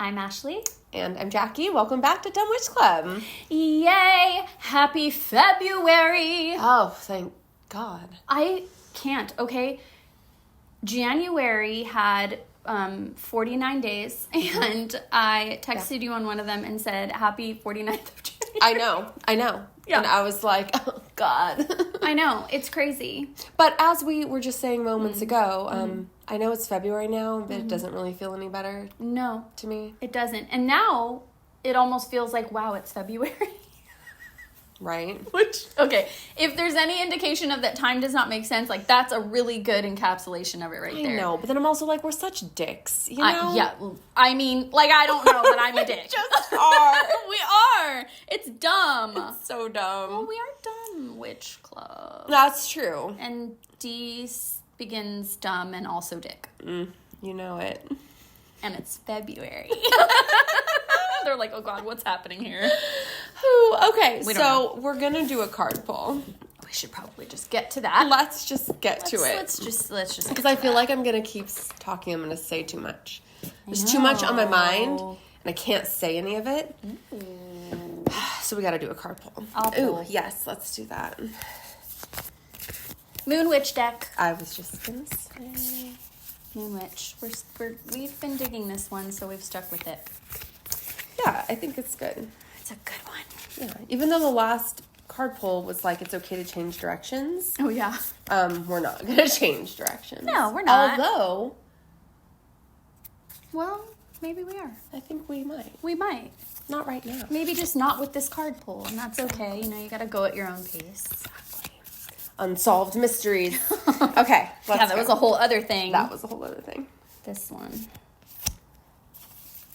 I'm Ashley. And I'm Jackie. Welcome back to Dumb Witch Club. Yay! Happy February! Oh, thank God. I can't, okay? January had 49 days, and I texted you on one of them and said, Happy 49th of January. I know. Yeah. And I was like, oh, God. I know. It's crazy. But as we were just saying moments ago, I know it's February now, but it doesn't really feel any better. No. To me. It doesn't. And now, it almost feels like, wow, it's February. Right? Which, okay, if there's any indication of that time does not make sense, like, that's a really good encapsulation of it right there. I know, but then I'm also like, we're such dicks, you know? Yeah, I mean, like, I don't know that I'm a dick. Just are. We are. It's dumb. It's so dumb. Well, we are Dumb Witch Club. That's true. And D begins dumb and also dick. You know it. And it's February. They're like, oh God, what's happening here? Okay, so we're going to do a card pull. We should probably just get to that. Let's just get to it. Let's just because I feel like I'm going to keep talking. I'm going to say too much. There's too much on my mind, and I can't say any of it. Ooh. So we got to do a card pull. I'll pull. Ooh, yes, let's do that. Moon Witch deck. I was just going to say. Moon Witch. We've been digging this one, so we've stuck with it. Yeah, I think it's good. It's a good one. Yeah, even though the last card pull was like it's okay to change directions. Oh yeah. We're not gonna change directions. No, we're not. Although, well, maybe we are. I think we might. We might. Not right now. Maybe just not with this card pull, and that's okay. You know, you gotta go at your own pace. Exactly. Unsolved mysteries. Okay, let's that was a whole other thing. That was a whole other thing. This one.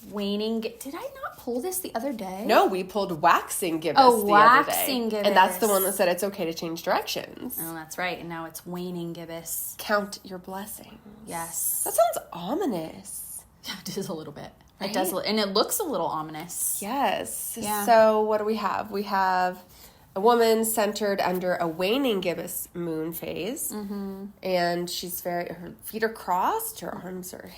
Waning. Did I not pull this the other day? No, we pulled Waxing Gibbous the Waxing other day. And that's the one that said it's okay to change directions. Oh, that's right. And now it's Waning Gibbous. Count your blessings. Yes. That sounds ominous. Yeah, it is a little bit. Right? It does, and it looks a little ominous. Yes. Yeah. So what do we have? We have a woman centered under a waning gibbous moon phase. Mm-hmm. And she's her feet are crossed, her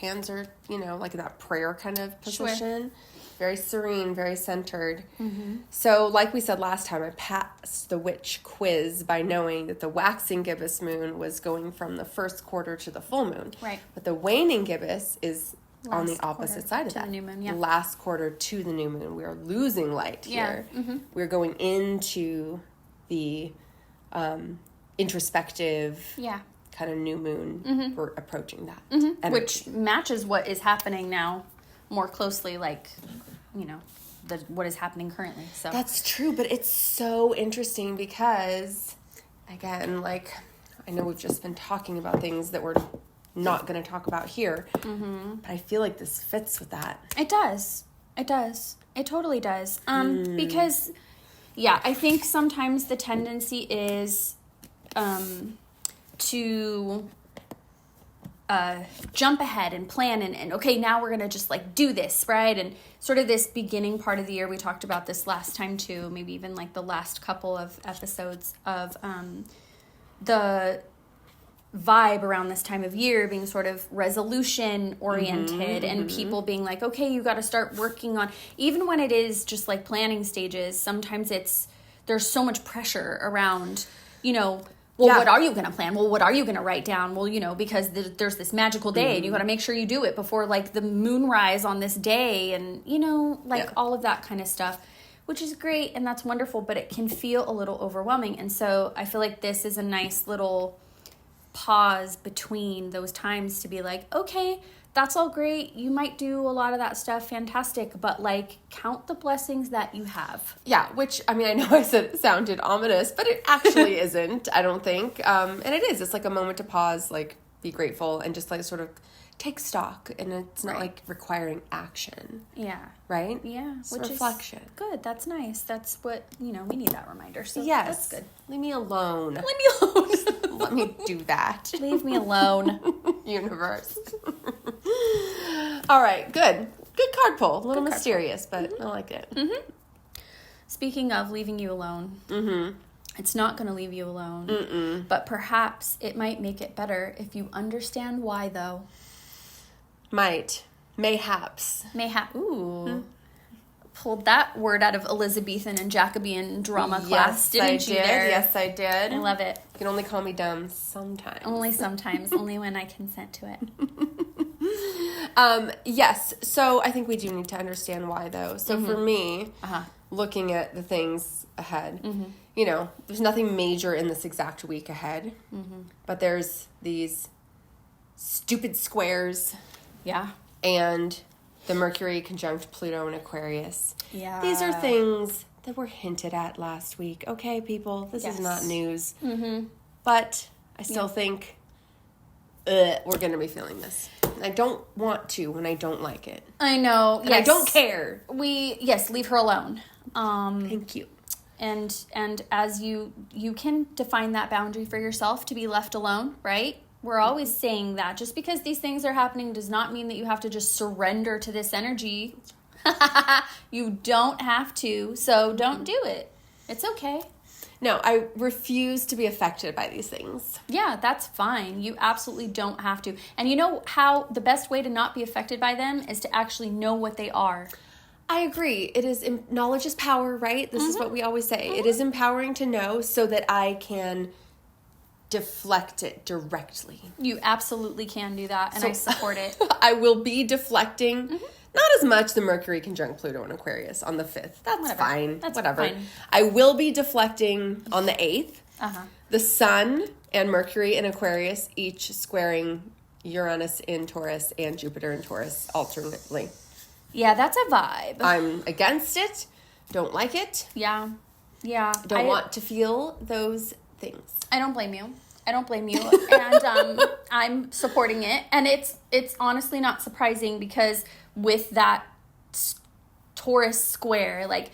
hands are, like that prayer kind of position. Sure. Very serene, very centered. Mm-hmm. So like we said last time, I passed the witch quiz by knowing that the waxing gibbous moon was going from the first quarter to the full moon. Right. But the waning gibbous is on the Last opposite side of that. The new moon, yeah. Last quarter to the new moon. We are losing light here. Yeah. Mm-hmm. We're going into the introspective kind of new moon. Mm-hmm. We're approaching that. Mm-hmm. Which matches what is happening now more closely, like, what is happening currently. So that's true, but it's so interesting because, again, like, I know we've just been talking about things that we're not going to talk about here, but I feel like this fits with that. It does. It totally does. Because, I think sometimes the tendency is to jump ahead and plan and okay, now we're going to just like do this, right? And sort of this beginning part of the year, we talked about this last time too, maybe even like the last couple of episodes of the vibe around this time of year being sort of resolution oriented and people being like, okay, you got to start working on, even when it is just like planning stages, sometimes there's so much pressure around, what are you going to plan? Well, what are you going to write down? Well, because there's this magical day and you got to make sure you do it before like the moonrise on this day and, all of that kind of stuff, which is great and that's wonderful, but it can feel a little overwhelming. And so I feel like this is a nice little pause between those times to be like, okay, that's all great. You might do a lot of that stuff. Fantastic. But like, count the blessings that you have. Yeah. Which, I mean, I know I said it sounded ominous, but it actually isn't, I don't think. And it is. It's like a moment to pause, like be grateful and just like sort of take stock, and it's not like requiring action. Yeah. Right? Yeah. It's which reflection. Is good. That's nice. That's what, we need that reminder. So yes. That's good. Leave me alone. Leave me alone. Let me do that. Leave me alone. Universe. All right. Good. Good card pull. A little mysterious, but I like it. Mm-hmm. Speaking of leaving you alone, it's not going to leave you alone, but perhaps it might make it better if you understand why, though. Might. Mayhaps. Ooh. Pulled that word out of Elizabethan and Jacobean drama class, didn't you? Yes, I did. I love it. You can only call me dumb sometimes. Only sometimes. Only when I consent to it. Yes. So I think we do need to understand why, though. So for me, looking at the things ahead, you know, there's nothing major in this exact week ahead, but there's these stupid squares. Yeah. And the Mercury conjunct Pluto in Aquarius. Yeah. These are things that were hinted at last week. Okay, people, this is not news. But I still think we're going to be feeling this. And I don't want to when I don't like it. I know. And I don't care. Leave her alone. Thank you. And as you can define that boundary for yourself to be left alone, right? We're always saying that. Just because these things are happening does not mean that you have to just surrender to this energy. You don't have to, so don't do it. It's okay. No, I refuse to be affected by these things. Yeah, that's fine. You absolutely don't have to. And you know how the best way to not be affected by them is to actually know what they are. I agree. It is knowledge is power, right? This is what we always say. It is empowering to know so that I can deflect it directly. You absolutely can do that, and I support it. I will be deflecting, not as much the Mercury conjunct Pluto in Aquarius on the 5th. That's fine. That's whatever. fine. I will be deflecting on the 8th. The Sun and Mercury in Aquarius, each squaring Uranus in Taurus and Jupiter in Taurus alternately. Yeah, that's a vibe. I'm against it. Don't like it. Yeah. Don't want to feel those things. I don't blame you. And I'm supporting it. And it's honestly not surprising because with that Taurus square, like,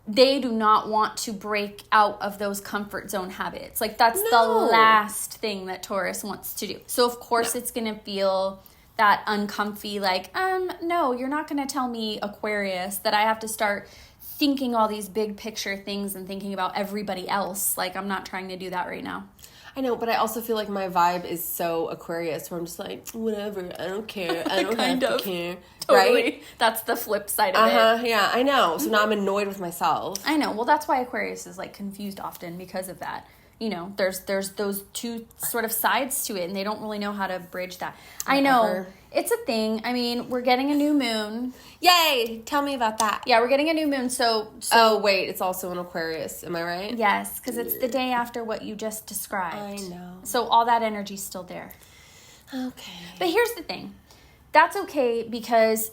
they do not want to break out of those comfort zone habits. Like, that's the last thing that Taurus wants to do. So, of course, it's going to feel that uncomfy, like, no, you're not going to tell me, Aquarius, that I have to start thinking all these big picture things and thinking about everybody else. Like, I'm not trying to do that right now. I know, but I also feel like my vibe is so Aquarius where I'm just like, whatever, I don't care. I don't have to care. Totally. Right? That's the flip side of it. Yeah, I know. So now I'm annoyed with myself. I know. Well, that's why Aquarius is, like, confused often because of that. You know, there's those two sort of sides to it, and they don't really know how to bridge that. I know. It's a thing. I mean, we're getting a new moon. Yay! Tell me about that. Yeah, we're getting a new moon, so oh, wait, it's also an Aquarius. Am I right? Yes, because it's the day after what you just described. I know. So all that energy's still there. Okay. But here's the thing. That's okay because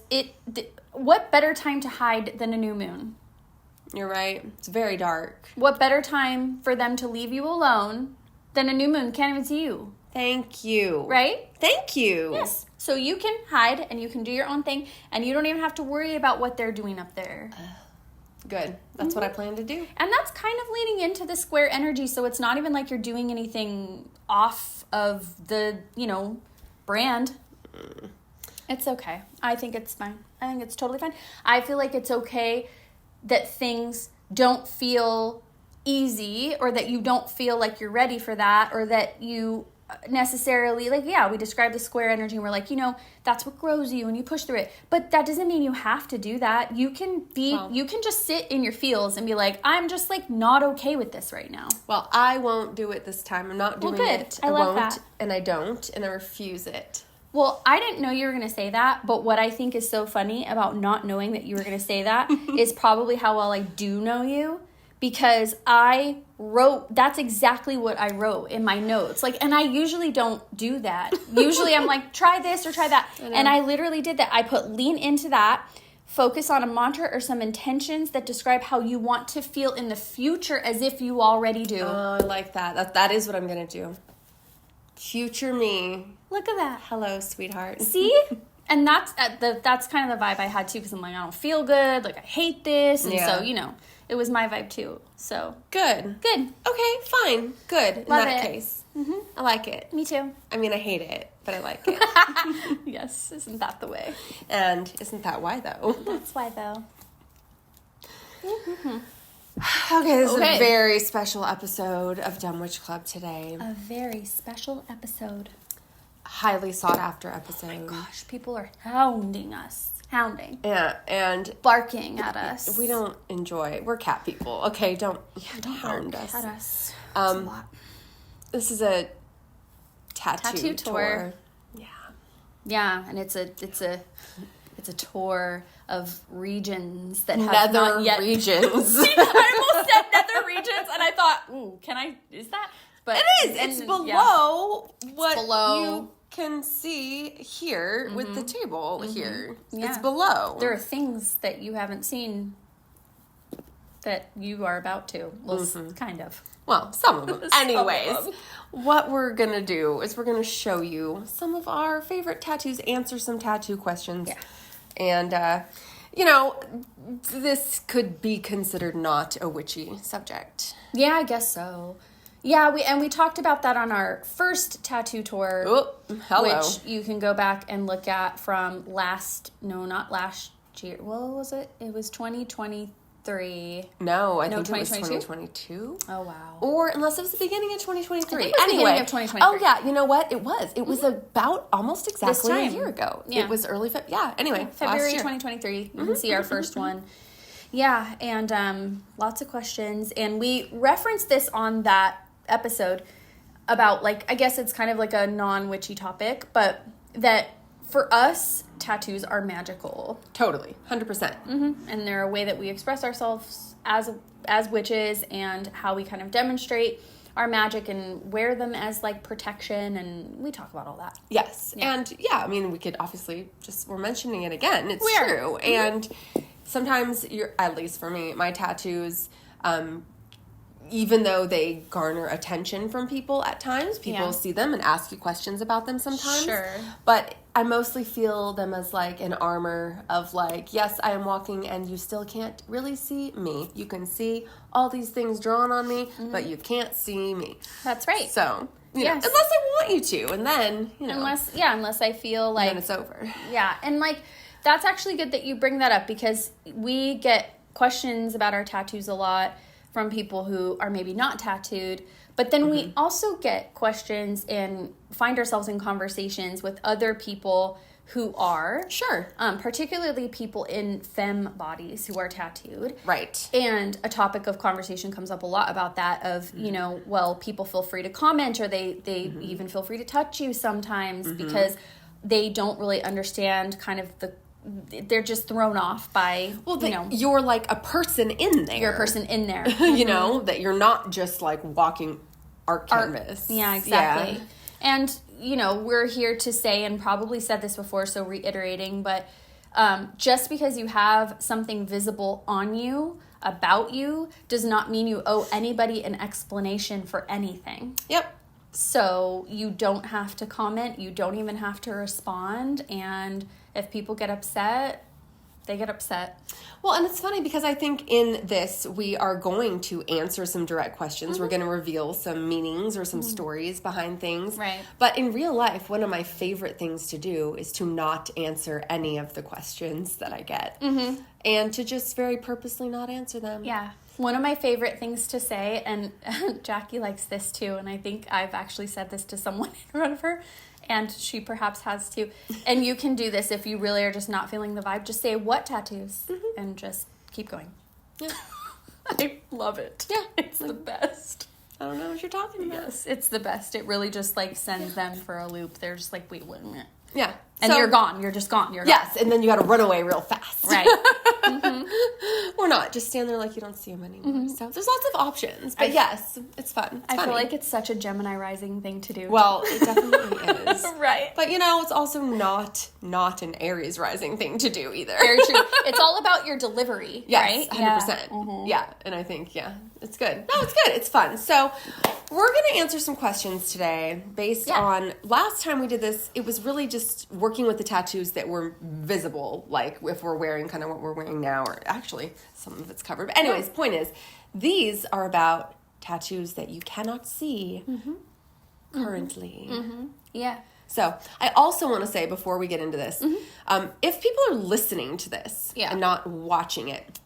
what better time to hide than a new moon? You're right. It's very dark. What better time for them to leave you alone than a new moon can't even see you? Thank you. Right? Thank you. Yes. So you can hide and you can do your own thing and you don't even have to worry about what they're doing up there. Good. That's what I plan to do. And that's kind of leaning into the square energy, so it's not even like you're doing anything off of the, brand. It's okay. I think it's fine. I think it's totally fine. I feel like it's okay that things don't feel easy or that you don't feel like you're ready for that or that you necessarily, like, yeah, we describe the square energy and we're like, that's what grows you and you push through it. But that doesn't mean you have to do that. You can you can just sit in your feels and be like, I'm just, like, not okay with this right now. Well, I won't do it this time. I'm not doing it. I love won't, that. And I don't, and I refuse it. Well, I didn't know you were going to say that, but what I think is so funny about not knowing that you were going to say that is probably how well I do know you, because that's exactly what I wrote in my notes. Like, and I usually don't do that. Usually I'm like, try this or try that. And I literally did that. I put lean into that, focus on a mantra or some intentions that describe how you want to feel in the future as if you already do. Oh, I like that. That is what I'm going to do. Future me. Look at that. Hello, sweetheart. See? And that's kind of the vibe I had too, because I'm like, I don't feel good. Like, I hate this. And so, it was my vibe too. So. Good. Okay, fine. Good. In that case. Mm-hmm. I like it. Me too. I mean, I hate it, but I like it. Yes. Isn't that the way? And isn't that why, though? That's why, though. Mm-hmm. Okay, this is a very special episode of Dumb Witch Club today. A very special episode. highly sought after episode. Gosh, people are hounding us. Yeah, and barking at us. We don't enjoy. We're cat people. Okay, don't hound us. At us. A lot. This is a tattoo tour. Yeah, and it's a tour of regions that have nether not yet regions. I almost said nether regions, and I thought, ooh, is that? But it is. It's below what you can see here with the table here. Yeah. It's below. There are things that you haven't seen that you are about to. Well, kind of. Well, some of them. Anyways, what we're going to do is we're going to show you some of our favorite tattoos, answer some tattoo questions. Yeah. And, this could be considered not a witchy subject. Yeah, I guess so. Yeah, we talked about that on our first tattoo tour, which you can go back and look at from not last year. What was it? It was 2023. No, I think it was 2022. Oh, wow. Or unless it was the beginning of 2023. I think it was the beginning of 2023. Oh, yeah. You know what? It was. It was about almost exactly a year ago. Yeah. It was early anyway. February 2023. You can see our first one. Yeah, and lots of questions. And we referenced this on that episode about, I guess it's kind of like a non-witchy topic, but that for us, tattoos are magical. Totally. 100%. And they're a way that we express ourselves as witches, and how we kind of demonstrate our magic and wear them as protection, and we talk about all that. Yes. Yeah. And I mean, we could obviously we're mentioning it again. It's true. And sometimes at least for me, my tattoos, even though they garner attention from people at times, people see them and ask you questions about them sometimes. Sure. But I mostly feel them as an armor of yes, I am walking and you still can't really see me. You can see all these things drawn on me, but you can't see me. That's right. So, unless I want you to, and then, unless I feel then it's over. Yeah, and that's actually good that you bring that up, because we get questions about our tattoos a lot from people who are maybe not tattooed, but then we also get questions and find ourselves in conversations with other people who are. Sure. Particularly people in femme bodies who are tattooed. Right. And a topic of conversation comes up a lot about that of, people feel free to comment, or they even feel free to touch you sometimes because they don't really understand kind of they're just thrown off by, you're a person in there. You're a person in there. That you're not just walking art canvas. Yeah, exactly. Yeah. And, we're here to say, and probably said this before, so reiterating, but just because you have something visible on you, about you, does not mean you owe anybody an explanation for anything. Yep. So you don't have to comment. You don't even have to respond. And if people get upset, they get upset. Well, and it's funny because I think in this, we are going to answer some direct questions. We're going to reveal some meanings or some stories behind things. Right. But in real life, one of my favorite things to do is to not answer any of the questions that I get. And to just very purposely not answer them. Yeah. One of my favorite things to say, and Jackie likes this too, and I think I've actually said this to someone in front of her, and she perhaps has too. And you can do this if you really are just not feeling the vibe. Just say, what tattoos? And just keep going. Yeah. I love it. Yeah. It's the best. I don't know what you're talking about. Yes, it's the best. It really just sends them for a loop. They're just wait a minute. Yeah. And you're gone. You're just gone. You're gone. Yes, and then you got to run away real fast. Right. Or not. Just stand there like you don't see them anymore. So there's lots of options. But yes, it's fun. It's I funny. feel like it's such a Gemini rising thing to do. Well, it definitely is. Right. But it's also not an Aries rising thing to do either. Very true. It's all about your delivery, yes, right? 100%. Yeah, and I think, it's good. No, it's good. It's fun. So we're going to answer some questions today based on, last time we did this, it was really just working with the tattoos that were visible, if we're wearing kind of what we're wearing now, or actually some of it's covered. But anyways, point is, these are about tattoos that you cannot see currently. Yeah. So I also want to say before we get into this, if people are listening to this and not watching it,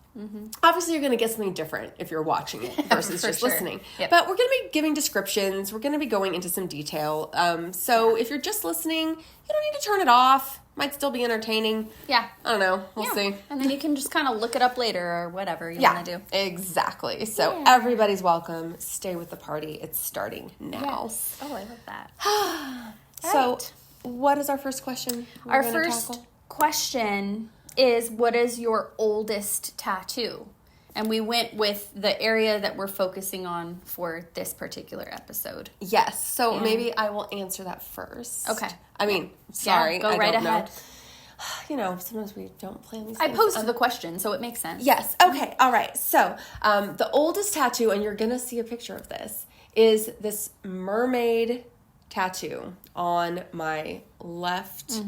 Obviously, you're going to get something different if you're watching it versus just listening. Yep. But we're going to be giving descriptions. We're going to be going into some detail. So if you're just listening, you don't need to turn it off. Might still be entertaining. Yeah. I don't know. We'll see. And then you can just kind of look it up later or whatever you want to do. Exactly. So everybody's welcome. Stay with the party. It's starting now. Yes. Oh, I love that. So what is our first question? Our first question is, what is your oldest tattoo? And we went with the area that we're focusing on for this particular episode. Yes. So maybe I will answer that first. Okay. I mean, sorry. Go right ahead. Know. You know, sometimes we don't plan these I things. posed the question, so it makes sense. Yes. Okay. All right. So the oldest tattoo, and you're going to see a picture of this, is this mermaid tattoo on my left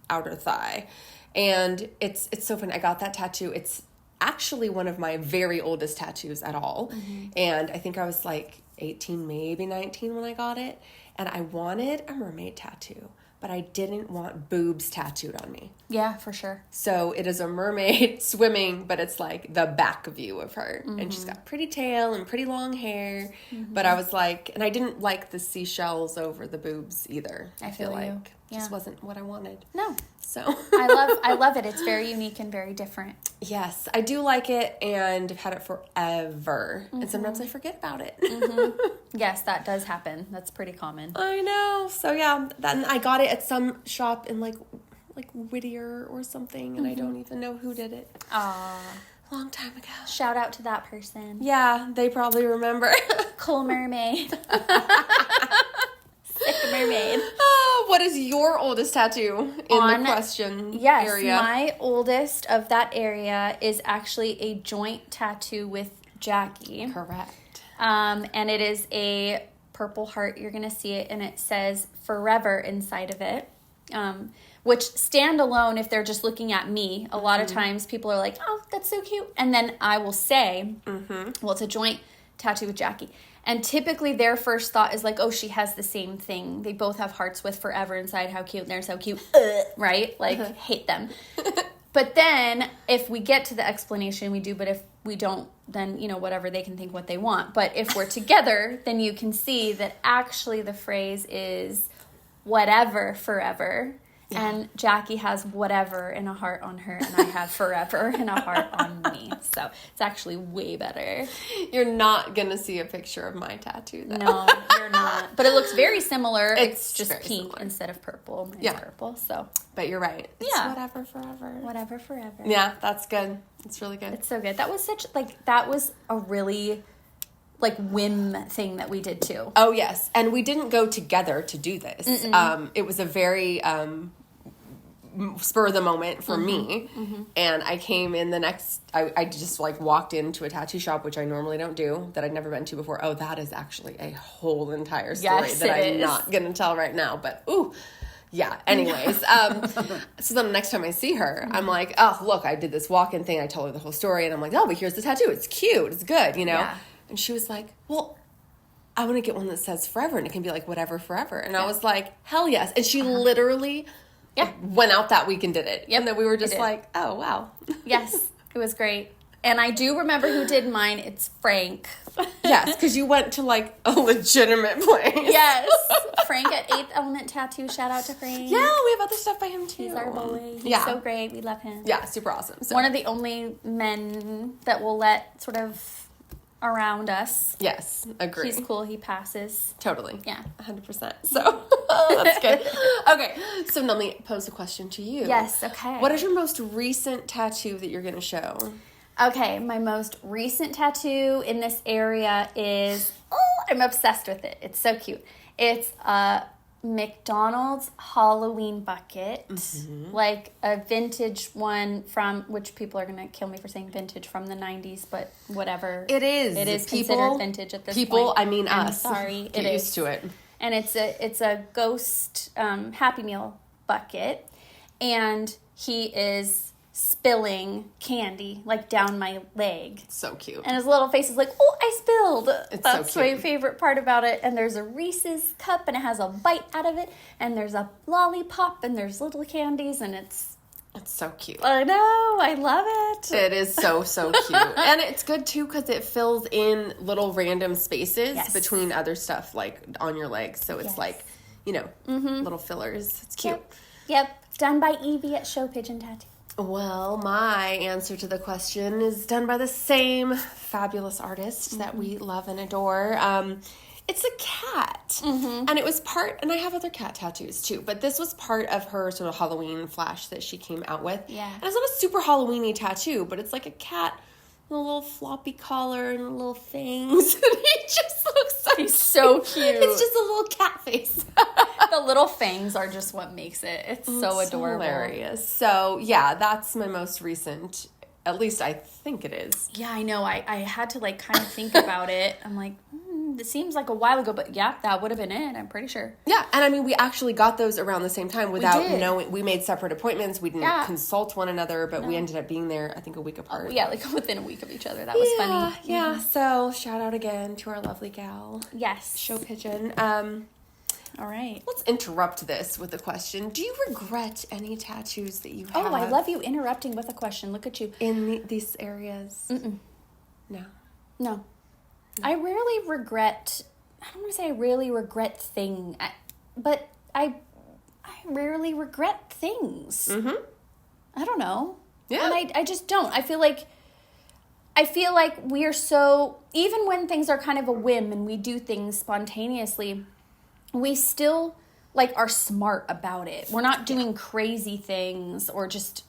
outer thigh. And it's so funny. I got that tattoo. It's actually one of my very oldest tattoos at all. And I think I was like 18, maybe 19 when I got it. And I wanted a mermaid tattoo, but I didn't want boobs tattooed on me. Yeah, for sure. So it is a mermaid swimming, but it's like the back view of her. And she's got pretty tail and pretty long hair. But I was like, and I didn't like the seashells over the boobs either. I feel like you. just wasn't what I wanted. No. So I love it. It's very unique and very different. Yes, I do like it, and I've had it forever. And sometimes I forget about it. Yes, that does happen. That's pretty common. I know. So yeah, then I got it at some shop in like Whittier or something, and I don't even know who did it. Aw. Long time ago. Shout out to that person. Yeah, they probably remember. Cool mermaid. Sick mermaid. What is your oldest tattoo in the question area? Yes, my oldest of that area is actually a joint tattoo with Jackie. Correct. And it is a purple heart. You're going to see it, and it says forever inside of it. Which stand alone, if they're just looking at me, a lot of times people are like, oh, that's so cute. And then I will say, well, it's a joint tattoo with Jackie. And typically their first thought is like, oh, she has the same thing. They both have hearts with forever inside. How cute. They're so cute. Right? Like, hate them. But then if we get to the explanation, we do. But if we don't, then, you know, whatever, they can think what they want. But if we're together, then you can see that actually the phrase is whatever forever. Yeah. And Jackie has whatever in a heart on her, and I have forever in a heart on me. So it's actually way better. You're not going to see a picture of my tattoo, though. No, you're not. But it looks very similar. It's just pink similar instead of purple. Mine's purple, so. But you're right. It's whatever forever. Whatever forever. Yeah, that's good. It's really good. It's so good. That was a really whim thing that we did too. Oh, yes. And we didn't go together to do this. It was a very spur of the moment for me. And I came in I just walked into a tattoo shop, which I normally don't do, that I'd never been to before. Oh, that is actually a whole entire story that I'm not going to tell right now. But, ooh. Yeah, anyways. So then the next time I see her, I'm like, oh, look, I did this walk-in thing. I told her the whole story. And I'm like, oh, but here's the tattoo. It's cute. It's good, you know? Yeah. And she was like, well, I want to get one that says forever, and it can be like whatever forever. And I was like, hell yes. And she literally went out that week and did it. Yep. And then we were just like, oh, wow. Yes, it was great. And I do remember who did mine. It's Frank. Yes, because you went to a legitimate place. Yes. Frank at 8th Element Tattoo. Shout out to Frank. Yeah, we have other stuff by him too. He's our boy. He's so great. We love him. Yeah, super awesome. So. One of the only men that will let sort of around us. Yes, agree. He's cool. He passes. Totally. Yeah. 100%. So, that's good. Okay, so let me pose a question to you. Yes, okay. What is your most recent tattoo that you're going to show? Okay, my most recent tattoo in this area is, I'm obsessed with it. It's so cute. It's a McDonald's Halloween bucket, like a vintage one from, which people are going to kill me for saying vintage, from the 90s, but whatever. It is. It is considered vintage at this point. People, I mean us. Sorry, Get used to it. And it's a ghost Happy Meal bucket, and he is spilling candy down my leg. So cute. And his little face is like, oh, I spilled. That's so cute. my favorite part about it. And there's a Reese's cup, and it has a bite out of it, and there's a lollipop, and there's little candies, and it's It's so cute. I know. I love it. It is so cute. And it's good, too, because it fills in little random spaces between other stuff, like, on your legs. So it's like, you know, little fillers. It's cute. Yep. It's done by Evie at Show Pigeon Tattoo. Well, my answer to the question is done by the same fabulous artist that we love and adore. It's a cat. And it was and I have other cat tattoos too, but this was part of her sort of Halloween flash that she came out with. Yeah. And it's not a super Halloween-y tattoo, but it's like a cat with a little floppy collar and little fangs. And he just looks He's so cute. It's just a little cat face. The little fangs are just what makes it. It's so adorable. Hilarious. So, yeah, that's my most recent. At least I think it is. Yeah, I know. I had to like kind of think about it. I'm like, this seems like a while ago, but yeah, that would have been it. I'm pretty sure. Yeah, and I mean, we actually got those around the same time without knowing. We made separate appointments. We didn't consult one another, but we ended up being there, I think, a week apart. Yeah, like within a week of each other. That was funny. Yeah. So shout out again to our lovely gal. Yes. Show Pigeon. All right. Let's interrupt this with a question. Do you regret any tattoos that you have? Oh, I love you interrupting with a question. Look at you. In these areas? No. I rarely regret, I don't want to say I rarely regret but I rarely regret things. I don't know. Yeah. And I just don't. I feel like we are so, even when things are kind of a whim and we do things spontaneously, we still like are smart about it. We're not doing crazy things or just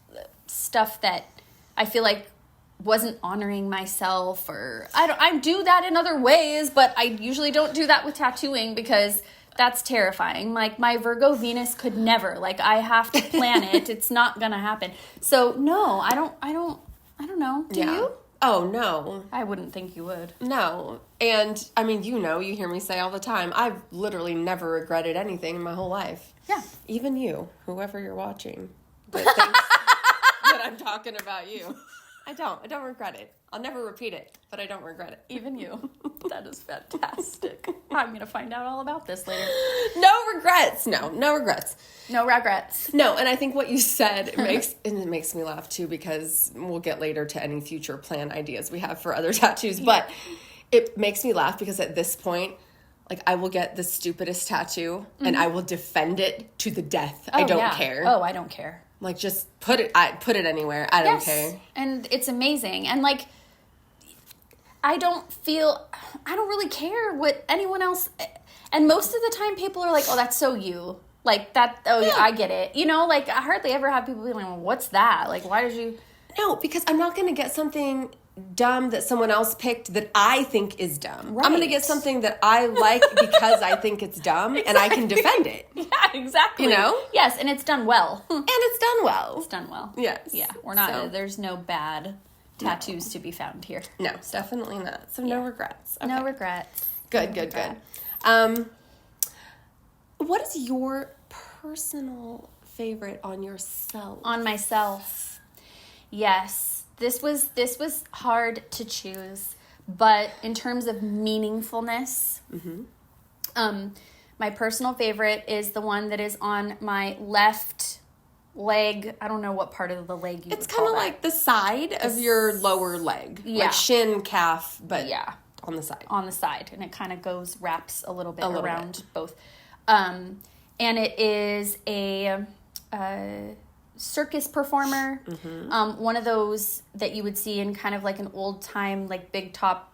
stuff that I feel like wasn't honoring myself, or I do that in other ways, but I usually don't do that with tattooing because that's terrifying. Like my Virgo Venus could never, like I have to plan it. It's not gonna happen. So no, I don't know. Do you? Oh, no. I wouldn't think you would. No. And, I mean, you hear me say all the time, I've literally never regretted anything in my whole life. Yeah. Even you, whoever you're watching, that thinks that I'm talking about you. I don't regret it. I'll never repeat it, but I don't regret it. Even you. That is fantastic. I'm going to find out all about this later. No regrets. No regrets. No regrets. No, and I think what you said, it makes me laugh too, because we'll get later to any future plan ideas we have for other tattoos, but it makes me laugh because at this point, like, I will get the stupidest tattoo and I will defend it to the death. I don't care. Oh, I don't care. Like, just put it anywhere. I don't care. And it's amazing. And, like, I don't really care what anyone else, and most of the time people are like, oh, that's so you. Like, that, I get it. You know, like, I hardly ever have people be like, well, what's that? Like, why did you? No, because I'm not going to get something dumb that someone else picked that I think is dumb. Right. I'm going to get something that I like because I think it's dumb, and I can defend it. Yeah, exactly. You know? Yes, and it's done well. And it's done well. It's done well. Yes. Yeah, we're not, there's no bad tattoos to be found here. No, definitely not. So no regrets. Okay. No regrets. Good. What is your personal favorite on yourself? On myself. Yes. This was hard to choose, but in terms of meaningfulness, my personal favorite is the one that is on my left leg. I don't know what part of the leg you would call that. It's kind of like the side of your lower leg. Yeah. Like shin, calf, but on the side. On the side, and it kind of wraps a little bit around both. And it is a circus performer, one of those that you would see in kind of like an old time, like big top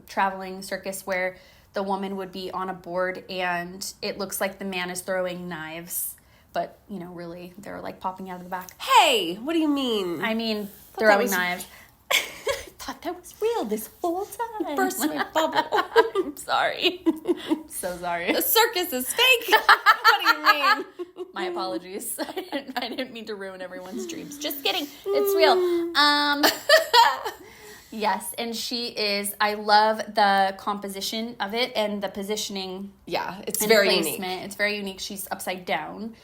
traveling circus where the woman would be on a board and it looks like the man is throwing knives, but you know, really they're like popping out of the back. Hey, what do you mean? I mean, throwing knives. I thought that was real this whole time. Burst my bubble. I'm sorry. So sorry. The circus is fake. What do you mean? My apologies. I didn't mean to ruin everyone's dreams. Just kidding. It's real. Yes, and I love the composition of it and the positioning. Yeah, it's and very placement. unique. It's very unique. She's upside down.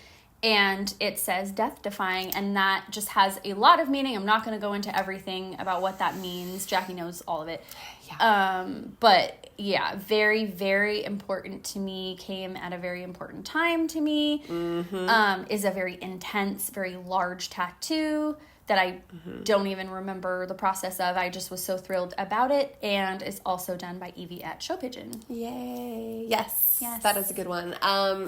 and it says death defying, and that just has a lot of meaning. I'm not going to go into everything about what that means. Jackie knows all of it. Yeah. But yeah, very, very important to me, came at a very important time to me, is a very intense, very large tattoo that I don't even remember the process of. I just was so thrilled about it, and it's also done by Evie at Show Pigeon. Yay. Yes. That is a good one.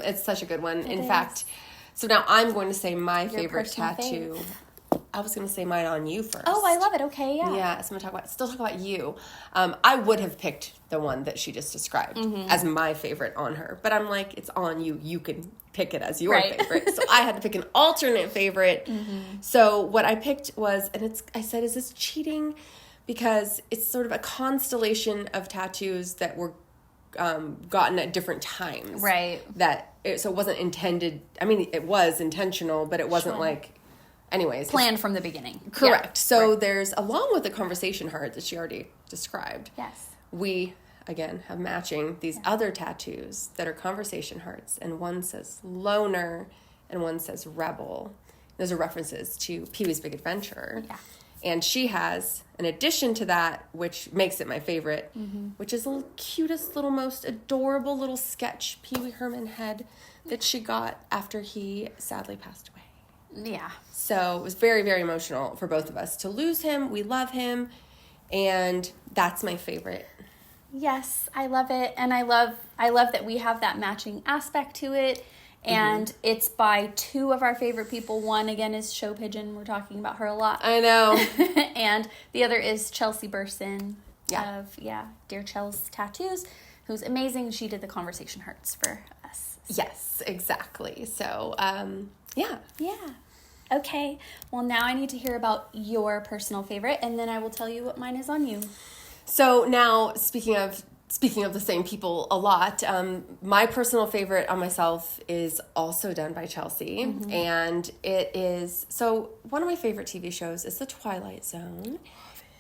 It's such a good one. In fact, so now I'm going to say my favorite tattoo. I was going to say mine on you first. Oh, I love it. Okay, yeah. Yeah, so I'm going to talk about you. I would have picked the one that she just described as my favorite on her. But I'm like, it's on you. You can pick it as your favorite. So I had to pick an alternate favorite. So what I picked was, and I said, is this cheating? Because it's sort of a constellation of tattoos that were gotten at different times. Right. So it wasn't intended. I mean, it was intentional, but it wasn't like... Anyways. Planned from the beginning. Correct. Yeah, so there's, along with the conversation heart that she already described. Yes. We, again, have matching these other tattoos that are conversation hearts. And one says loner and one says rebel. Those are references to Pee-wee's Big Adventure. Yeah. And she has, in addition to that, which makes it my favorite, which is the cutest little, most adorable little sketch Pee-wee Herman head that she got after he sadly passed away. Yeah. So it was very, very emotional for both of us to lose him. We love him. And that's my favorite. Yes, I love it. And I love that we have that matching aspect to it. And it's by two of our favorite people. One, again, is Show Pigeon. We're talking about her a lot. I know. And the other is Chelsea Burson of Dear Chels Tattoos, who's amazing. She did the conversation hearts for us. So. Yes, exactly. So, yeah. Yeah. Okay. Well, now I need to hear about your personal favorite, and then I will tell you what mine is on you. So now, speaking of the same people a lot, my personal favorite on myself is also done by Chelsea, and it is, so one of my favorite TV shows is The Twilight Zone,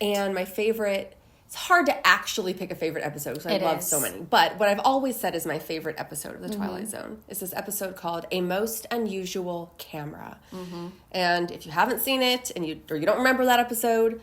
and my favorite, it's hard to actually pick a favorite episode because I love so many, but what I've always said is my favorite episode of The Twilight Zone is this episode called A Most Unusual Camera, and if you haven't seen it, and you don't remember that episode,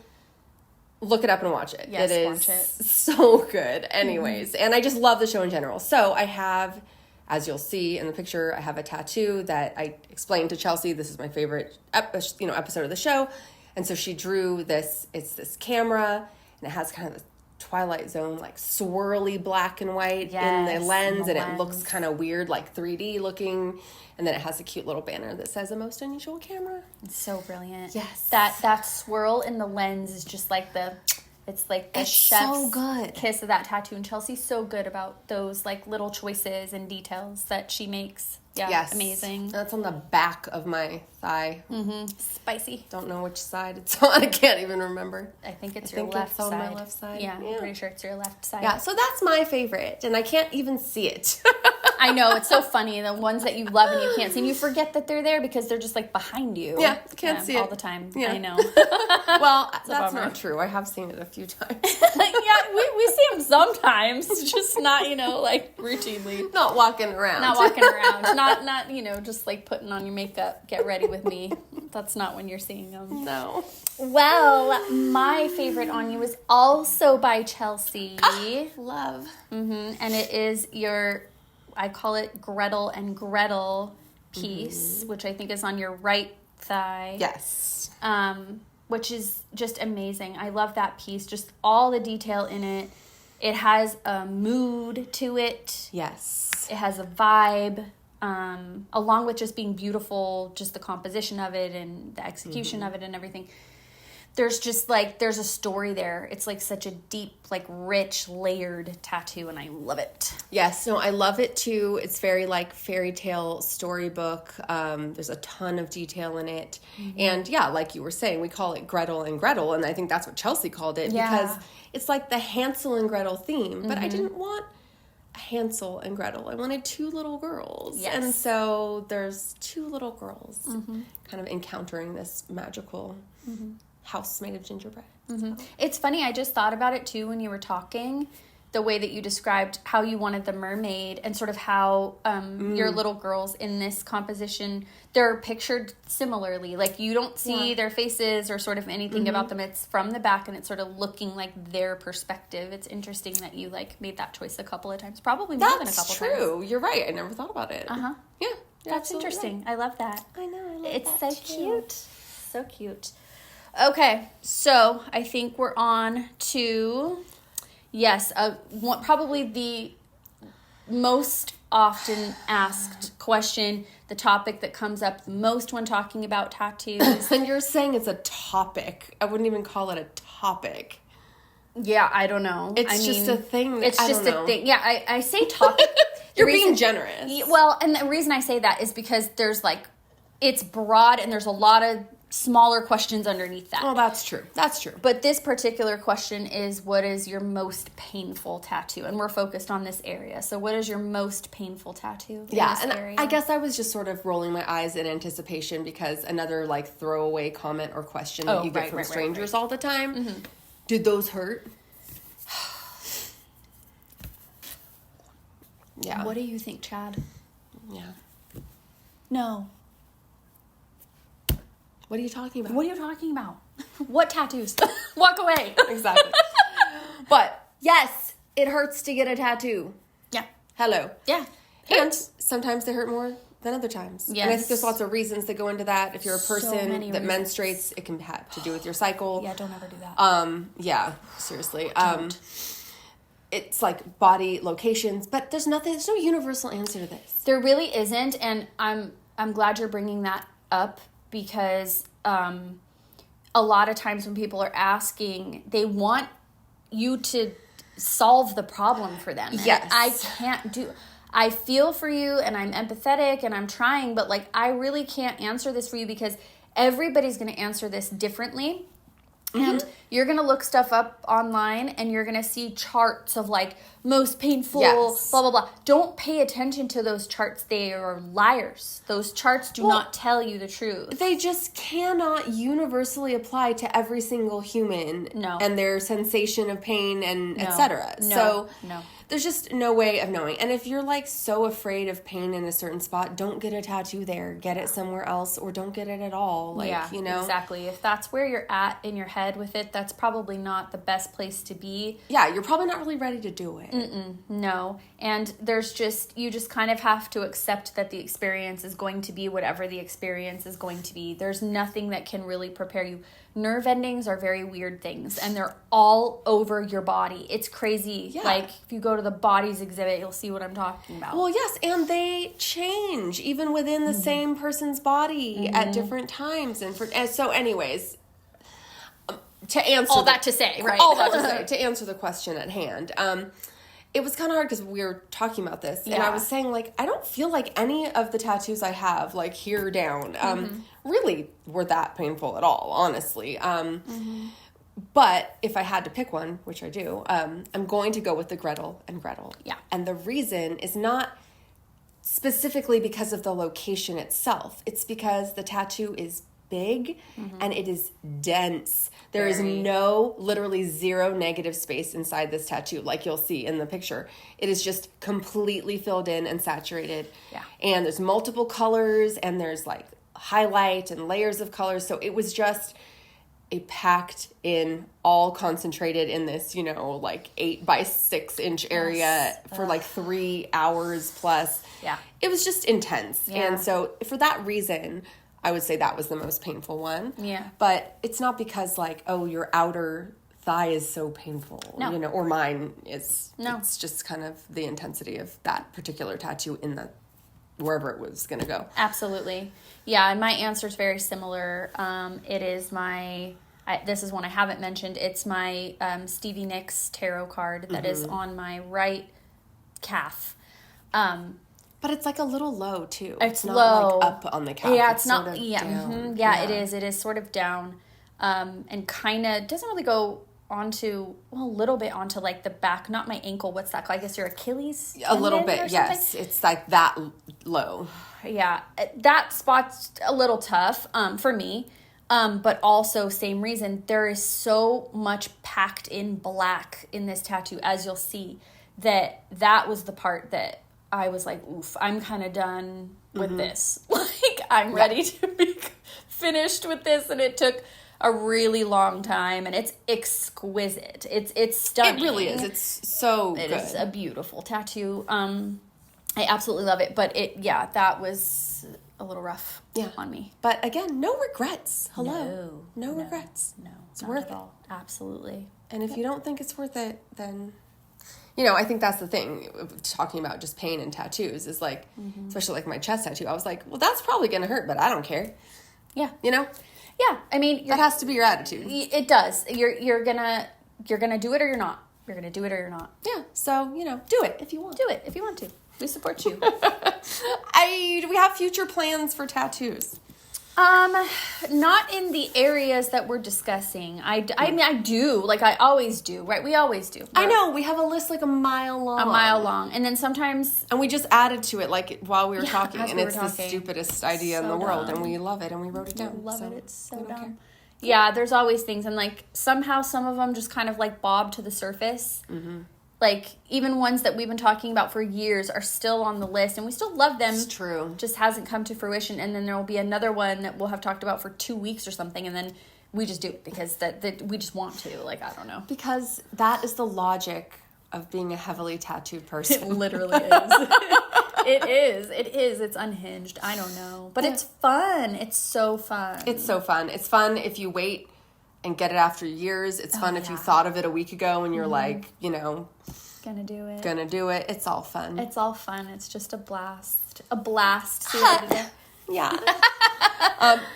look it up and watch it. Yes, watch it. So good. Anyways, and I just love the show in general. So I have, as you'll see in the picture, I have a tattoo that I explained to Chelsea. This is my favorite episode of the show. And so she drew this. It's this camera, and it has kind of the Twilight Zone, like swirly black and white in the lens, and it looks kind of weird, like 3D looking. And then it has a cute little banner that says A Most Unusual Camera. It's so brilliant. Yes. That swirl in the lens is just like the chef's so good. Kiss of that tattoo. And Chelsea's so good about those like little choices and details that she makes. Yeah, yes. Amazing. That's on the back of my thigh. Spicy. Don't know which side it's on. I can't even remember. I think it's your left side. On my left side. Yeah, I'm pretty sure it's your left side. Yeah, so that's my favorite, and I can't even see it. I know, it's so funny. The ones that you love and you can't see, and you forget that they're there because they're just like behind you. Yeah, can't see it all the time. Yeah. I know. Well, that's not true. I have seen it a few times. Yeah, we see them sometimes, just not, like routinely. Not walking around. Not, just like putting on your makeup, get ready with me. That's not when you're seeing them. No. Well, my favorite on you is also by Chelsea. Love. And it is I call it Gretel and Gretel piece, which I think is on your right thigh. Yes. Which is just amazing. I love that piece. Just all the detail in it. It has a mood to it. Yes. It has a vibe. Along with just being beautiful, just the composition of it and the execution of it and everything. There's just there's a story there. It's like such a deep, rich, layered tattoo, and I love it. Yes, no, I love it too. It's very fairy tale storybook. There's a ton of detail in it. And yeah, like you were saying, we call it Gretel and Gretel, and I think that's what Chelsea called it because it's like the Hansel and Gretel theme, but I didn't want Hansel and Gretel. I wanted two little girls. Yes. And so there's two little girls kind of encountering this magical house made of gingerbread. So. It's funny, I just thought about it too when you were talking, the way that you described how you wanted the mermaid and sort of how your little girls in this composition, they're pictured similarly. Like you don't see their faces or sort of anything about them. It's from the back and it's sort of looking like their perspective. It's interesting that you like made that choice a couple of times, probably more than a couple That's times. true. You're right. I never thought about it. Yeah. That's interesting. Right. I love that. I know. I love It's that so too. cute. So cute. Okay, so I think we're on to, probably the most often asked question, the topic that comes up the most when talking about tattoos. And you're saying it's a topic. I wouldn't even call it a topic. Yeah, I don't know. It's just a thing. It's just a thing. Yeah, I say topic. You're being generous. Well, and the reason I say that is because there's like, it's broad and there's a lot of smaller questions underneath that. Well, that's true. That's true. But this particular question is, what is your most painful tattoo? And we're focused on this area. So what is your most painful tattoo in this area? I guess I was just sort of rolling my eyes in anticipation because another like throwaway comment or question that you get from strangers all the time. Mm-hmm. Did those hurt? Yeah. What do you think, Chad? Yeah. No. What are you talking about? What are you talking about? What tattoos? Walk away. Exactly. But yes, it hurts to get a tattoo. Yeah. Hello. Yeah. And sometimes they hurt more than other times. Yes. And I think there's lots of reasons that go into that. If you're a person that reasons. menstruates, it can have to do with your cycle. Yeah, don't ever do that. Yeah, seriously. Don't. It's like body locations, but there's no universal answer to this. There really isn't, and I'm glad you're bringing that up because a lot of times when people are asking, they want you to solve the problem for them. And yes. I feel for you and I'm empathetic and I'm trying, but like I really can't answer this for you because everybody's going to answer this differently. And you're going to look stuff up online and you're going to see charts of like most painful, blah, blah, blah. Don't pay attention to those charts. They are liars. Those charts do not tell you the truth. They just cannot universally apply to every single human and their sensation of pain and etc. So there's just no way of knowing. And if you're like so afraid of pain in a certain spot, don't get a tattoo there. Get it somewhere else or don't get it at all. Like, you know. Exactly. If that's where you're at in your head with it, that's probably not the best place to be. Yeah, you're probably not really ready to do it. No. And you just kind of have to accept that the experience is going to be whatever the experience is going to be. There's nothing that can really prepare you. Nerve endings are very weird things and they're all over your body. It's crazy. Yeah. Like if you go to the bodies exhibit, you'll see what I'm talking about. Well, yes, and they change even within the same person's body at different times. And so anyways, to answer all that to say, right? All that to say, to answer the question at hand. It was kind of hard because we were talking about this, and I was saying, like, I don't feel like any of the tattoos I have, like, here down, really were that painful at all, honestly. But if I had to pick one, which I do, I'm going to go with the Gretel and Gretel. Yeah. And the reason is not specifically because of the location itself. It's because the tattoo is big and it is dense. There is literally zero negative space inside this tattoo, like you'll see in the picture. It is just completely filled in and saturated. Yeah. And there's multiple colors and there's like highlight and layers of colors. So it was just a packed in, all concentrated in this, like 8 by 6 inch area for like 3 hours plus. Yeah. It was just intense. Yeah. And so for that reason, I would say that was the most painful one. Yeah. But it's not because like, oh, your outer thigh is so painful, or mine is. No. It's just kind of the intensity of that particular tattoo in the wherever it was going to go. Absolutely. Yeah, and my answer is very similar. It is this is one I haven't mentioned. It's my Stevie Nicks tarot card that is on my right calf. But it's like a little low too. It's not low. Like up on the calf. Yeah, it's not. Sort of Yeah, down. It is. It is sort of down, and kind of doesn't really go onto a little bit onto like the back. Not my ankle. What's that called? I guess your Achilles. A little bit. Yes, it's like that low. Yeah, that spot's a little tough for me. But also, same reason, there is so much packed in black in this tattoo, as you'll see, that was the part that I was like, oof, I'm kind of done with this. Like, I'm ready to be finished with this, and it took a really long time, and it's exquisite. It's stunning. It really is. It's so good. It is a beautiful tattoo. I absolutely love it, but that was a little rough on me. But again, no regrets. Hello. No regrets. No, it's worth it. All. Absolutely. And if you don't think it's worth it, then, I think that's the thing, talking about just pain and tattoos is like, especially like my chest tattoo, I was like, well, that's probably going to hurt, but I don't care. Yeah. Yeah. I mean, that has to be your attitude. It does. You're gonna do it or you're not. You're gonna do it or you're not. Yeah. So, do it if you want. Do it if you want to. We support you. Do we have future plans for tattoos? Not in the areas that we're discussing. I mean, I do. Like, I always do, right? We always do. I know. We have a list like a mile long. And then sometimes... And we just added to it, like, while we were talking. And it's the talking. stupidest idea in the world. And we love it. And we wrote it down. We love it. It's so dumb. Yeah, there's always things. And, like, somehow some of them just kind of, like, bob to the surface. Mm-hmm. Like, even ones that we've been talking about for years are still on the list, and we still love them. It's true. Just hasn't come to fruition, and then there will be another one that we'll have talked about for 2 weeks or something, and then we just do it because that we just want to. Like, I don't know. Because that is the logic of being a heavily tattooed person. It literally is. It is. It's unhinged. I don't know. But it's fun. It's so fun. It's so fun. It's fun if you wait and get it after years. It's fun if you thought of it a week ago and you're like, Gonna do it. It's all fun. It's all fun. It's just a blast. A blast. Yeah.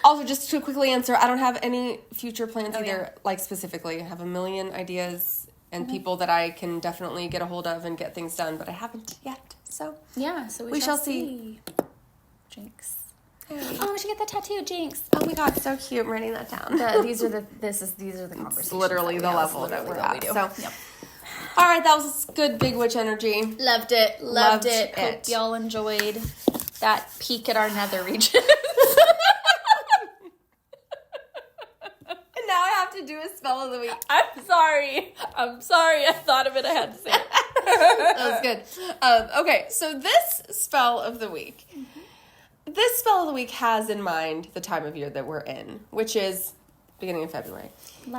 Also, just to quickly answer, I don't have any future plans either, like specifically. I have a million ideas and people that I can definitely get a hold of and get things done, but I haven't yet. So we shall see. Jinx. Oh, we should get the tattoo, Jinx. Oh my god, so cute. I'm writing that down. These are the conversations. It's literally the level that we're at. So, yep. All right, that was good Big Witch energy. Loved it. Hope y'all enjoyed that peek at our nether region. And now I have to do a spell of the week. I'm sorry. I thought of it. I had to say it. That was good. Okay, so this spell of the week. This spell of the week has in mind the time of year that we're in, which is beginning of February.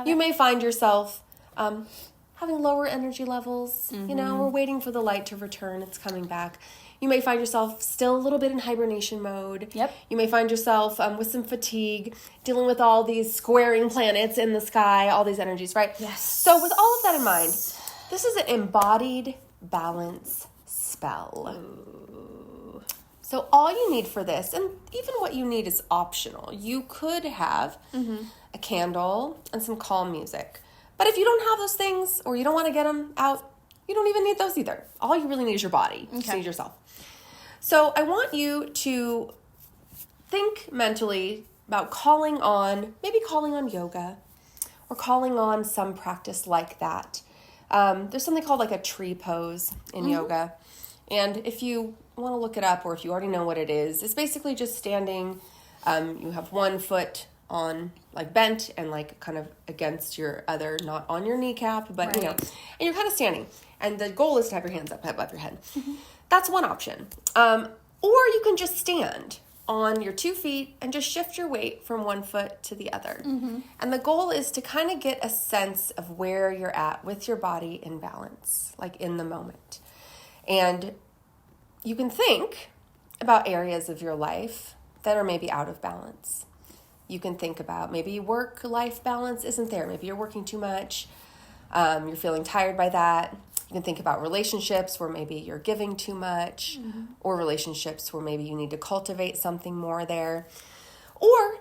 You may find yourself having lower energy levels. We're waiting for the light to return. It's coming back. You may find yourself still a little bit in hibernation mode. Yep. You may find yourself with some fatigue, dealing with all these squaring planets in the sky, all these energies, right? Yes. So with all of that in mind, this is an embodied balance spell. Ooh. So all you need for this, and even what you need is optional. You could have a candle and some calm music. But if you don't have those things, or you don't want to get them out, you don't even need those either. All you really need is your body. You just need yourself. So I want you to think mentally about calling on yoga, or calling on some practice like that. There's something called like a tree pose in yoga. And if you want to look it up, or if you already know what it is, it's basically just standing. You have one foot on like bent and like kind of against your other, not on your kneecap, but and you're kind of standing. And the goal is to have your hands up above your head. That's one option. Or you can just stand on your 2 feet and just shift your weight from one foot to the other. And the goal is to kind of get a sense of where you're at with your body in balance, like in the moment. And you can think about areas of your life that are maybe out of balance. You can think about maybe work-life balance isn't there. Maybe you're working too much. You're feeling tired by that. You can think about relationships where maybe you're giving too much, or relationships where maybe you need to cultivate something more there. Or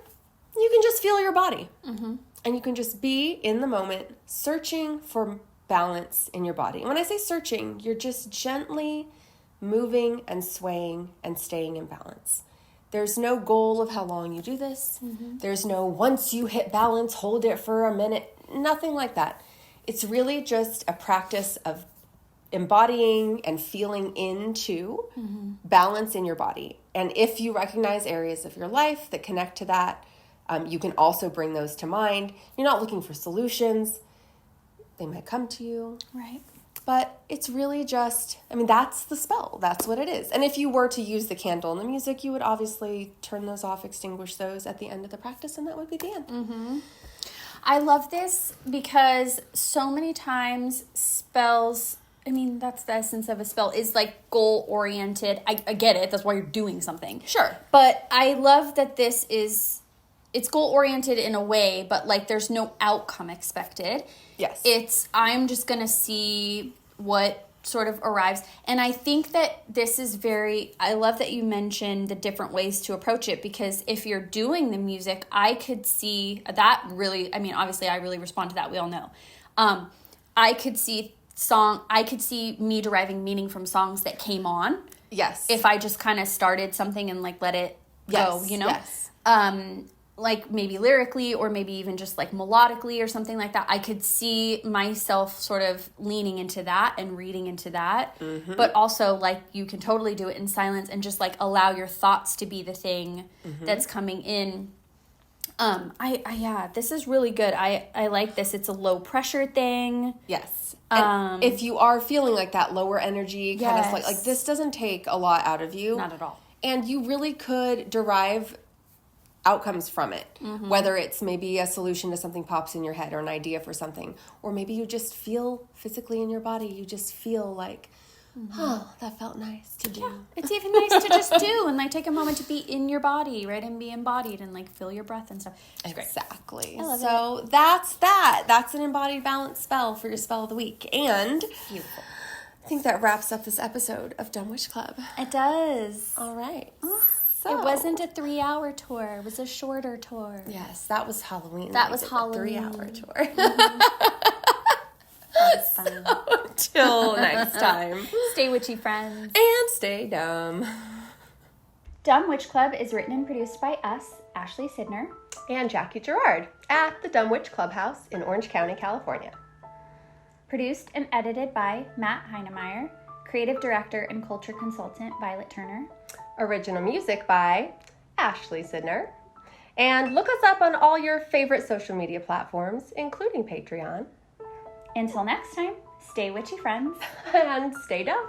you can just feel your body. And you can just be in the moment searching for balance in your body. And when I say searching, you're just gently moving and swaying and staying in balance. There's no goal of how long you do this. There's no once you hit balance, hold it for a minute. Nothing like that. It's really just a practice of embodying and feeling into balance in your body. And if you recognize areas of your life that connect to that, You can also bring those to mind. You're not looking for solutions. They might come to you. Right. But it's really just, I mean, that's the spell. That's what it is. And if you were to use the candle and the music, you would obviously turn those off, extinguish those at the end of the practice, and that would be the end. Mm-hmm. I love this because so many times spells, I mean, that's the essence of a spell, is like goal-oriented. I get it. That's why you're doing something. Sure. But I love that this is, it's goal-oriented in a way, but like there's no outcome expected. Yes. It's, I'm just going to see what sort of arrives. And I think that this is very, I love that you mentioned the different ways to approach it, because if you're doing the music, I could see that really, I mean, obviously I really respond to that. We all know. I could see me deriving meaning from songs that came on. Yes. If I just kind of started something and like let it go, you know? Yes. Like maybe lyrically or maybe even just like melodically or something like that. I could see myself sort of leaning into that and reading into that. Mm-hmm. But also like you can totally do it in silence and just like allow your thoughts to be the thing that's coming in. Yeah, this is really good. I like this. It's a low pressure thing. Yes. And if you are feeling like that lower energy, kind of like this doesn't take a lot out of you. Not at all. And you really could derive outcomes from it, whether it's maybe a solution to something pops in your head or an idea for something, or maybe you just feel physically in your body, you just feel like, oh, that felt nice to do. Yeah, it's even nice to just do and like take a moment to be in your body, right, and be embodied and like feel your breath and stuff. It's exactly. Great. I love so it. That's that. That's an embodied balance spell for your spell of the week. And beautiful. I think that wraps up this episode of Dumb Witch Club. It does. All right. It wasn't a 3-hour tour. It was a shorter tour. Yes, that was Halloween. That was Halloween. 3-hour tour. Mm-hmm. That was fun. So, until next time. Stay witchy, friends. And stay dumb. Dumb Witch Club is written and produced by us, Ashley Sidner. And Jackie Gerard at the Dumb Witch Clubhouse in Orange County, California. Produced and edited by Matt Heinemeyer. Creative Director and Culture Consultant Violet Turner. Original music by Ashley Sidner. And look us up on all your favorite social media platforms, including Patreon. Until next time, stay witchy, friends. And stay dumb.